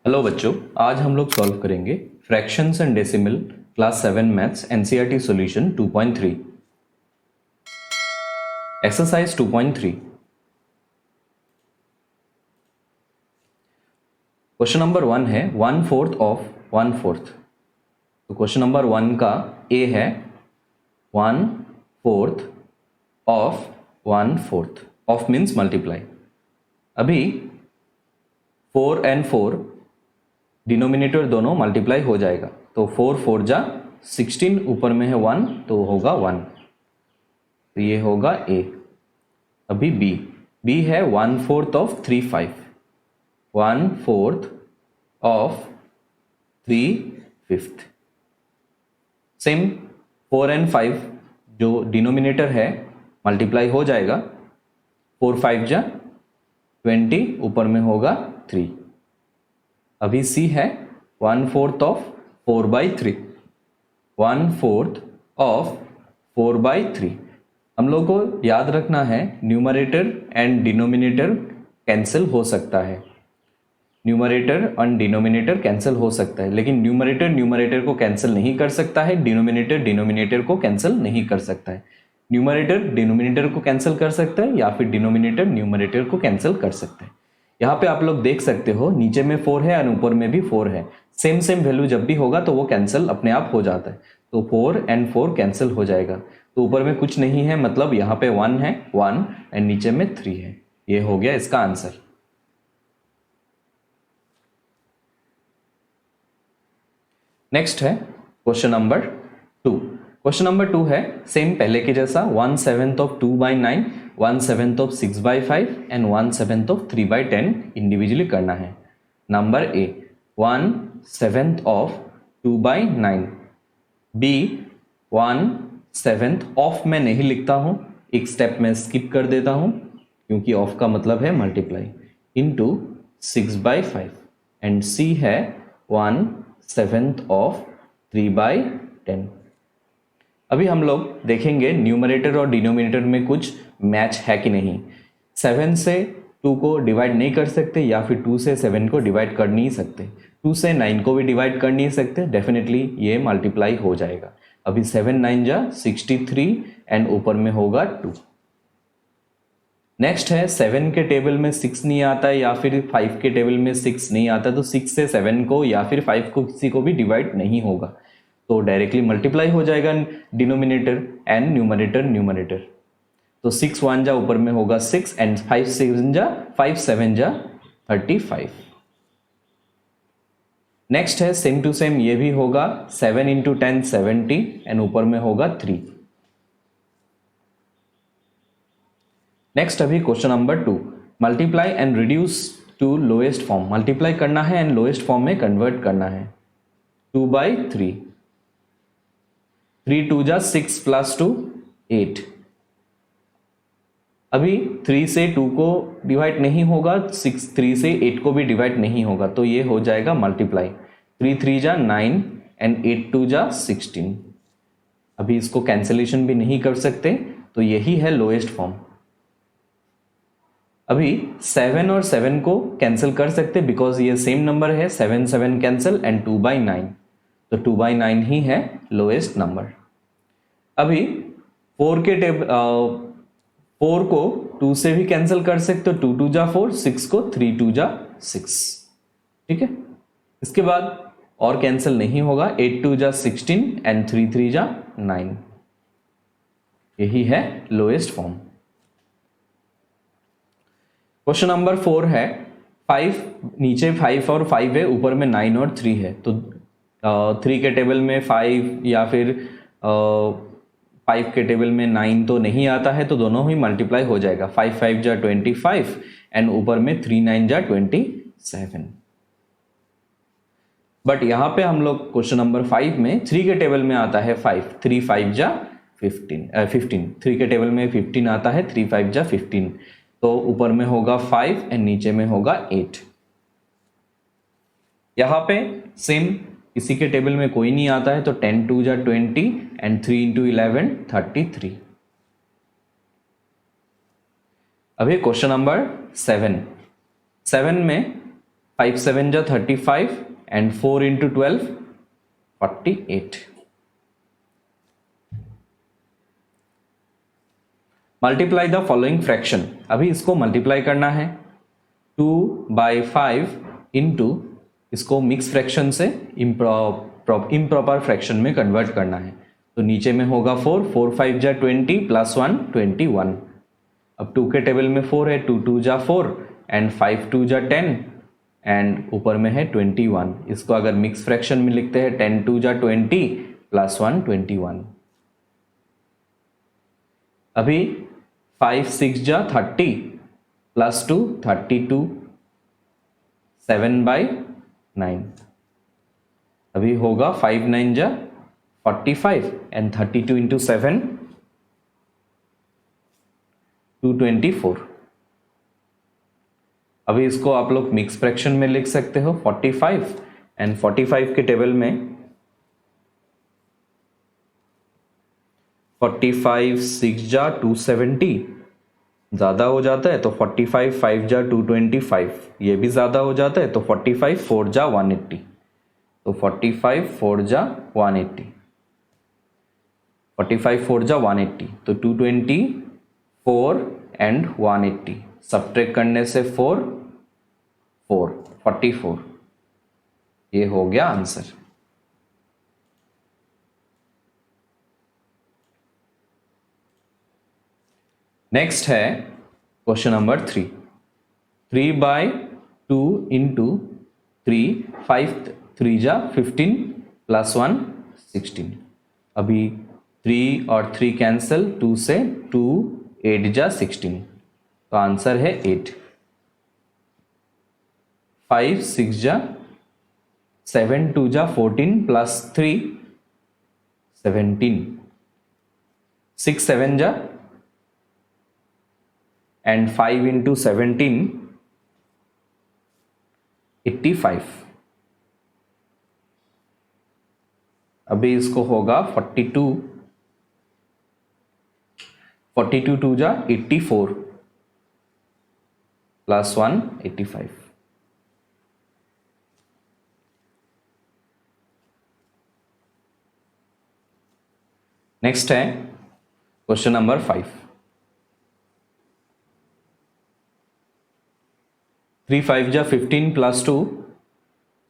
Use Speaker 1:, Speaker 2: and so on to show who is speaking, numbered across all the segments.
Speaker 1: Hello बच्चों, आज हम लोग सॉल्व करेंगे fractions and decimal class 7 maths NCERT solution 2.3 exercise 2.3। Question number 1 है 1/4 ऑफ 1/4। तो क्वेश्चन नंबर 1 का ए है 1/4 ऑफ 1/4। Of means multiply. अभी 4 and 4 डिनोमिनेटर दोनों मल्टीप्लाई हो जाएगा, तो 4 4 जा 16, ऊपर में है 1 तो होगा 1, तो ये होगा ए। अभी बी है 1/4 ऑफ 3/5, 1/4 ऑफ 3/5। सेम 4 and 5 जो डिनोमिनेटर है मल्टीप्लाई हो जाएगा, 4 5 जा 20, ऊपर में होगा 3। अभी सी है 1/4 ऑफ 4/3, 1/4 ऑफ 4/3। हम लोग को याद रखना है न्यूमरेटर एंड डिनोमिनेटर कैंसिल हो सकता है, न्यूमरेटर एंड डिनोमिनेटर कैंसिल हो सकता है, लेकिन न्यूमरेटर न्यूमरेटर को कैंसिल नहीं कर सकता है, डिनोमिनेटर डिनोमिनेटर को कैंसिल नहीं कर सकता है। न्यूमरेटर डिनोमिनेटर को कैंसिल कर सकता है या फिर डिनोमिनेटर न्यूमरेटर को कैंसिल कर सकता है। यहाँ पे आप लोग देख सकते हो नीचे में 4 है और ऊपर में भी 4 है, सेम सेम वैल्यू जब भी होगा तो वो कैंसिल अपने आप हो जाता है, तो 4 and 4 कैंसिल हो जाएगा। तो ऊपर में कुछ नहीं है, मतलब यहाँ पे 1 है 1 एंड नीचे में 3 है। ये हो गया इसका आंसर। नेक्स्ट है क्वेश्चन नंबर 2। क्वेश्चन नंबर 2 है सेम पहले के जैसा 1/7 of 2/9, 1/7 of 6/5 and 1/7 of 3/10 individually करना है। Number A 1/7 of 2/9, B 1/7 of मैं नहीं लिखता हूं, एक स्टेप में स्किप कर देता हूं क्योंकि ऑफ का मतलब है मल्टीप्लाई, इनटू 6/5 एंड सी है 1/7 ऑफ 3/10। अभी हम लोग देखेंगे न्यूमरेटर और डिनोमिनेटर में कुछ मैच है कि नहीं। 7 से 2 को डिवाइड नहीं कर सकते या फिर 2 से 7 को डिवाइड कर नहीं सकते, 2 से 9 को भी डिवाइड कर नहीं सकते, डेफिनेटली ये मल्टीप्लाई हो जाएगा। अभी 7 9 जा 63 एंड ऊपर में होगा 2। नेक्स्ट है 7 के टेबल में 6 नहीं आता है या फिर 5 के टेबल में 6 नहीं आता, तो 6 से 7 को या फिर 5 को किसी को भी डिवाइड नहीं होगा, तो डायरेक्टली मल्टीप्लाई हो जाएगा डिनोमिनेटर एंड न्यूमरेटर। तो 6 1 जा ऊपर में होगा 6 एंड 5 7 जा 35। नेक्स्ट है सेम टू सेम, ये भी होगा 7 इंटू 10 70 एंड ऊपर में होगा 3। नेक्स्ट अभी question number 2, multiply and reduce to lowest form. Multiply करना है एंड लोएस्ट फॉर्म में कन्वर्ट करना है। 2/3, 3 2 जा 6 प्लस 2 8। अभी 3 से 2 को डिवाइड नहीं होगा, 3 से 8 को भी डिवाइड नहीं होगा, तो ये हो जाएगा मल्टीप्लाई। 3 3 जा 9 एंड 8 2 जा 16। अभी इसको कैंसिलेशन भी नहीं कर सकते, तो यही है लोएस्ट फॉर्म। अभी 7 और 7 को कैंसिल कर सकते बिकॉज ये सेम नंबर है, 7 7 कैंसिल एंड 2/9, तो 2/9 ही है लोएस्ट नंबर। अभी 4 के टेबल 4 को 2 से भी कैंसिल कर सकते, तो 2 2 जा 4, 6 को 3 2 जा 6, ठीक है। इसके बाद और कैंसिल नहीं होगा, 8 2 जा 16 एंड 3 3 जा 9, यही है लोएस्ट फॉर्म। क्वेश्चन नंबर 4 है 5, नीचे 5 और 5 है, ऊपर में 9 और 3 है, तो 3 के टेबल में 5 या फिर 5 के टेबल में 9 तो नहीं आता है, तो दोनों ही मल्टीप्लाई हो जाएगा। 5 5 जा 25 एंड ऊपर में 3 9 जा 27। बट यहां पे हम लोग क्वेश्चन नंबर 5 में 3 के टेबल में आता है 5, 3 5 जा 15, 3 के टेबल में 15 आता है, 3 5 जा 15, तो ऊपर में होगा 5 एंड नीचे में होगा 8। यहां पे सेम किसी के टेबल में कोई नहीं आता है, तो 10 2 जा 20 एंड 3 इंटू 11 33। अभी क्वेश्चन नंबर 7 में 5 7 जा 35 and 4 into 12 48. Multiply the following fraction. अभी इसको मल्टीप्लाई करना है 2/5 इंटू इसको मिक्स फ्रैक्शन से इम्प्रॉपर फ्रैक्शन में कन्वर्ट करना है। तो नीचे में होगा 4 4 5 जा 20 प्लस 1 21। अब 2 के टेबल में 4 है, 2 2 जा 4 एंड 5 2 जा 10 एंड ऊपर में है 21। इसको अगर मिक्स फ्रैक्शन में लिखते हैं 10 2 जा 20 प्लस 1 21। अभी 5 6 जा 30 प्लस 2 32 7/9। अभी होगा 5 9 जा 45 एंड 32 इंटू 7 224। अभी इसको आप लोग मिक्स फ्रैक्शन में लिख सकते हो 45 एंड 45 के टेबल में 45 6 जा 270 ज़्यादा हो जाता है तो 45 5 जा 225, ये भी ज़्यादा हो जाता है तो 45 4 जा 180। तो 45 4 जा 180, 45 4 जा 180 तो 224 एंड 180 सब्ट्रैक्ट करने से 4 4 44। ये हो गया आंसर। नेक्स्ट है क्वेश्चन नंबर 3। 3/2 इंटू 3 5 3 जा 15 प्लस 1 16। अभी 3 और 3 कैंसिल, 2 से 2 8 जा 16, तो आंसर है 8। 5 6 जा 7 2 जा 14 प्लस 3 17। 6 7 जा एंड 5 इंटू 17 85। अभी इसको होगा 42 42 2 जा 84 प्लस 1 85। नेक्स्ट है क्वेश्चन नंबर 5। 3 5 जा 15 प्लस 2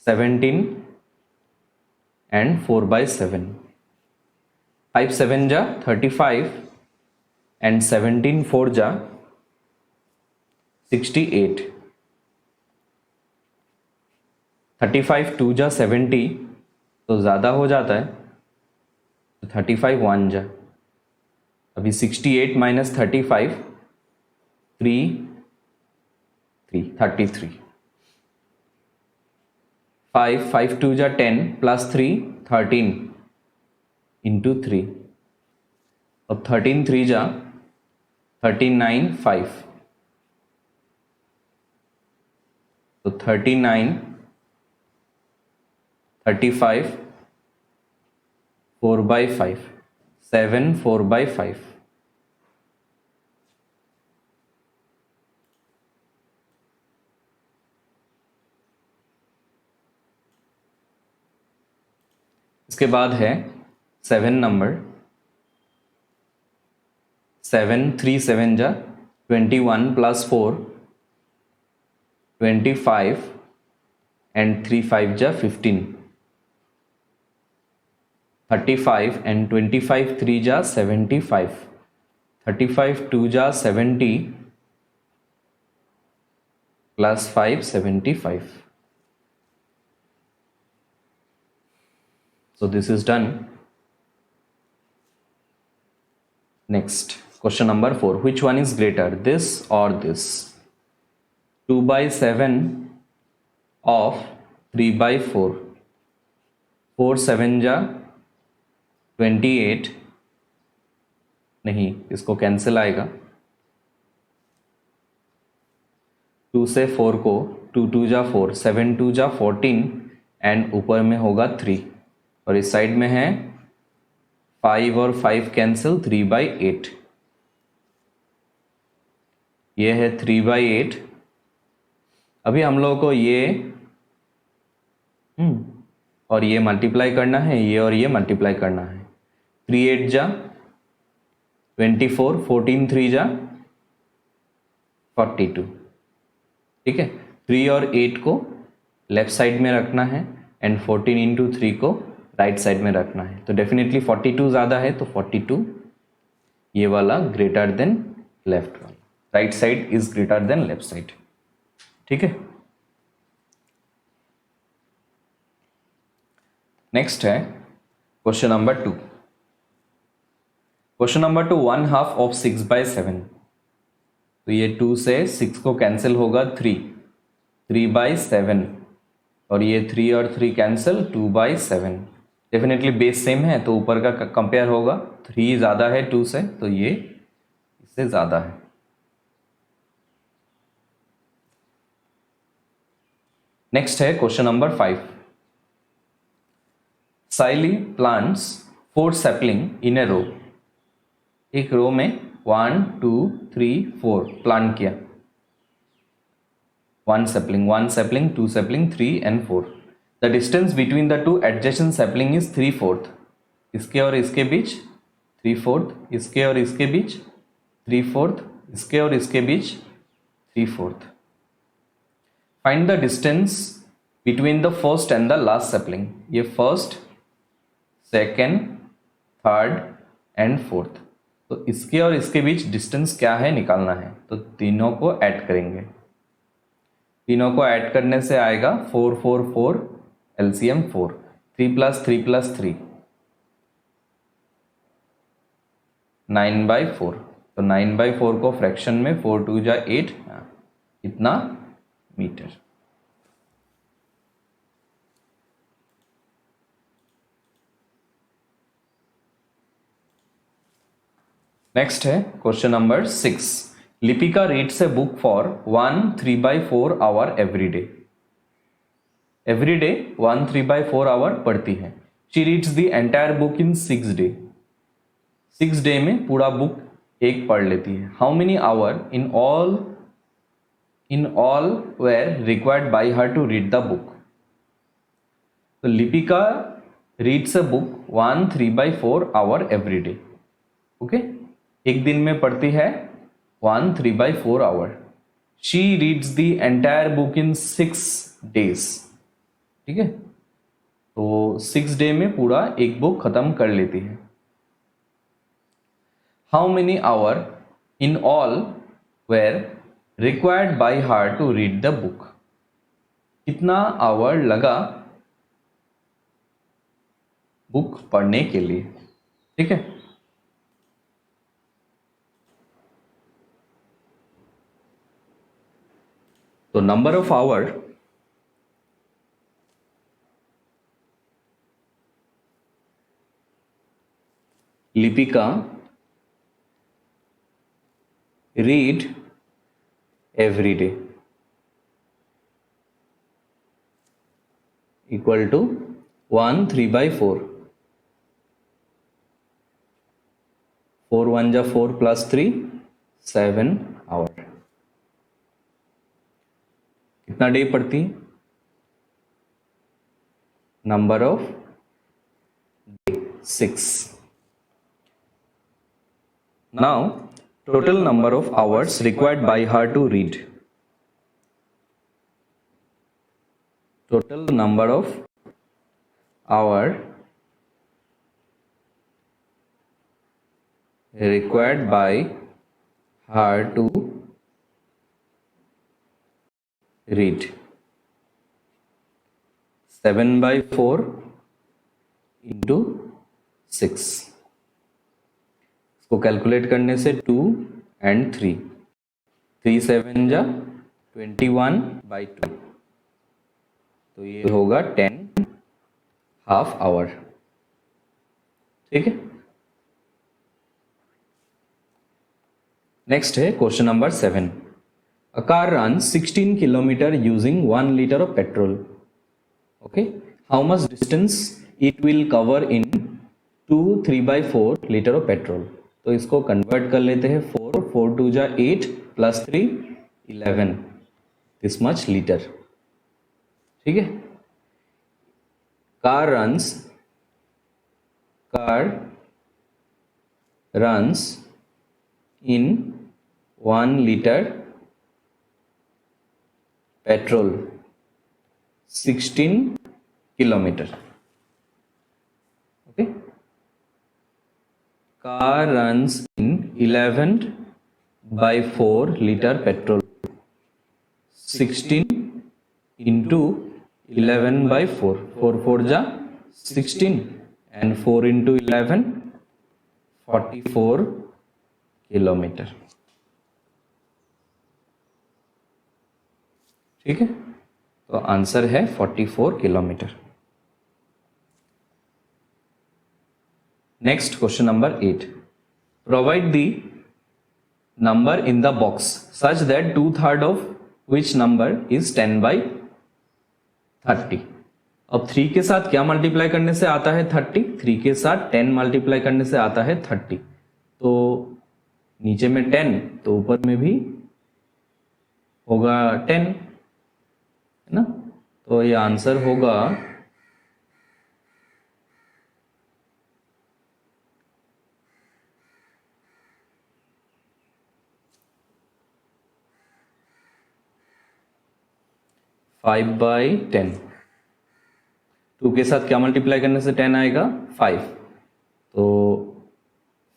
Speaker 1: 17 एंड 4/7। 5 7 जा 35 एंड 17 4 जा 68। 35 2 जा 70 तो ज़्यादा हो जाता है तो 35 1 जा। अभी 68 माइनस 35 3 33। 5 5 2 जा 10 प्लस 3 13 इंटू 3। अब 13 3 जा 39 5, तो 39 35 4/5 7 4/5। इसके बाद है 7 नंबर। 7 3 7 जा 21 प्लस 4 25 एंड 3 5 जा 15। 35 एंड 25 3 जा 75। 35 2 जा 70 plus 5 75। So this is done. Next, question number 4. Which one is greater, this or this? 2/7 of 3/4. 4 7 जा 28, नहीं इसको कैंसिल आएगा। 2 से 4 को 2 2 जा 4 7 2 जा 14 एंड ऊपर में होगा 3 और इस साइड में है 5 और 5 कैंसिल 3/8। ये है 3/8 अभी हम लोगों को ये और ये मल्टीप्लाई करना है, ये और ये मल्टीप्लाई करना है। 3 8 जा 24, 14 3 जा 42। ठीक है, 3 और 8 को लेफ्ट साइड में रखना है एंड 14 इंटू 3 को राइट साइड में रखना है। तो डेफिनेटली 42 ज़्यादा है, तो 42 ये वाला ग्रेटर देन लेफ्ट वाला, right side is greater than left side. ठीक है, नेक्स्ट है question number 2। Question number 2, 1/2 of 6/7। तो ये 2 से 6 को कैंसिल होगा 3/7, और ये 3 और 3 कैंसिल 2/7। डेफिनेटली बेस सेम है तो ऊपर का कंपेयर होगा, 3 ज़्यादा है 2 से, तो ये इससे ज़्यादा है। नेक्स्ट है क्वेश्चन नंबर 5। साइली प्लांट्स 4 सैपलिंग इन ए रो। एक रो में 1 2 3 4 प्लांट किया, 1 sapling 2 sapling 3 and 4। The distance between the 2 adjacent sapling is 3/4। इसके और इसके बीच 3/4, इसके और इसके बीच 3/4, इसके और इसके बीच 3/4। Find the distance between the first and the last sapling. ये first, second, third and fourth. तो इसके और इसके बीच डिस्टेंस क्या है निकालना है, तो तीनों को ऐड करेंगे। तीनों को ऐड करने से आएगा 4 4 4, एलसीएम 4, 3 + 3 + 3 9/4। तो 9/4 को फ्रैक्शन में 4 2 जा 8, इतना मीटर। नेक्स्ट है question number 6। Lipika reads a book for 1 3/4 hour every day. Every day 1 3/4 hour पढ़ती है। She reads the entire book in 6 day. 6 day में पूरा बुक एक पढ़ लेती है। How many hour in all were required by her to read the book. तो Lipika reads a book 1 3/4 hour every day. Okay, एक दिन में पढ़ती है 1 3/4 hour. She reads the entire book in 6 days। ठीक है, तो 6 डे में पूरा एक बुक खत्म कर लेती है। How many hour in all were required by her to read the book. कितना आवर लगा बुक पढ़ने के लिए। ठीक है, तो number of hour Lipika read every day equal to 1 3/4। 4 1 जा 4 + 3 7 आवर। कितना डे पढ़ती है? Number of day 6। Now total number of hours required by her to read. Total number of hour required by her to read 7/4 into 6। इसको calculate करने से 2 and 3, 3 7 जा 21/2, तो ये होगा 10 हाफ आवर। ठीक है, नेक्स्ट है question number 7। A car run 16 kilometre using 1 litre of petrol. Okay, how much distance it will cover in 2 3/4 litre of petrol. तो इसको कन्वर्ट कर लेते हैं। 4 4 2 जा 8 + 3 11, दिस मच लीटर, ठीक है। Car runs in 1 liter petrol 16 kilometre, okay. Car runs in 11/4 liter petrol 16 into 11/4, 4 4 जा 16 and 4 into 11 44 kilometre, ठीक है। तो आंसर है 44 kilometre. Next question number 8, provide the number in the box such that 2/3 of which number is 10/30। अब 3 के साथ क्या multiply करने से आता है 30, 3 के साथ 10 मल्टीप्लाई करने से आता है 30। तो नीचे में 10 तो ऊपर में भी होगा 10, है ना। तो ये आंसर होगा 5/10। 2 के साथ क्या मल्टीप्लाई करने से 10 आएगा 5, तो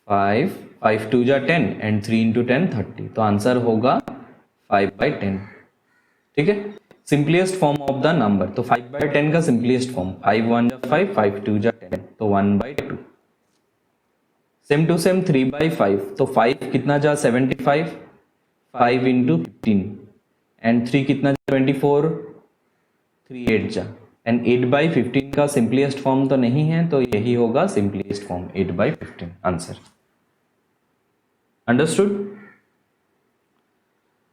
Speaker 1: 5 5 2 जा 10 एंड 3 into 10 30। तो आंसर होगा 5/10, ठीक है। Simplest form of the number, तो 5/10 का सिंपलेस्ट फॉर्म 5 1 जा 5, 5 2 जा 10, तो 1/2। सेम टू सेम 3/5, तो 5 कितना जा 75, 5 into 15 एंड 3 कितना जा 24, 3 8 जा, एंड 8/15 का सिंपलेस्ट फॉर्म तो नहीं है, तो यही होगा simplest form 8/15 answer. Understood?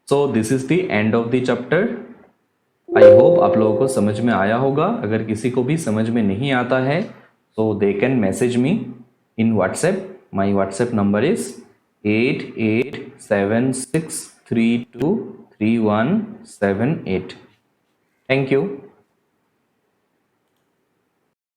Speaker 1: So this is the end of the chapter. I hope आप लोगों को समझ में आया होगा। अगर किसी को भी समझ में नहीं आता है तो they can message me in WhatsApp. My WhatsApp number is 8876323178। Thank you.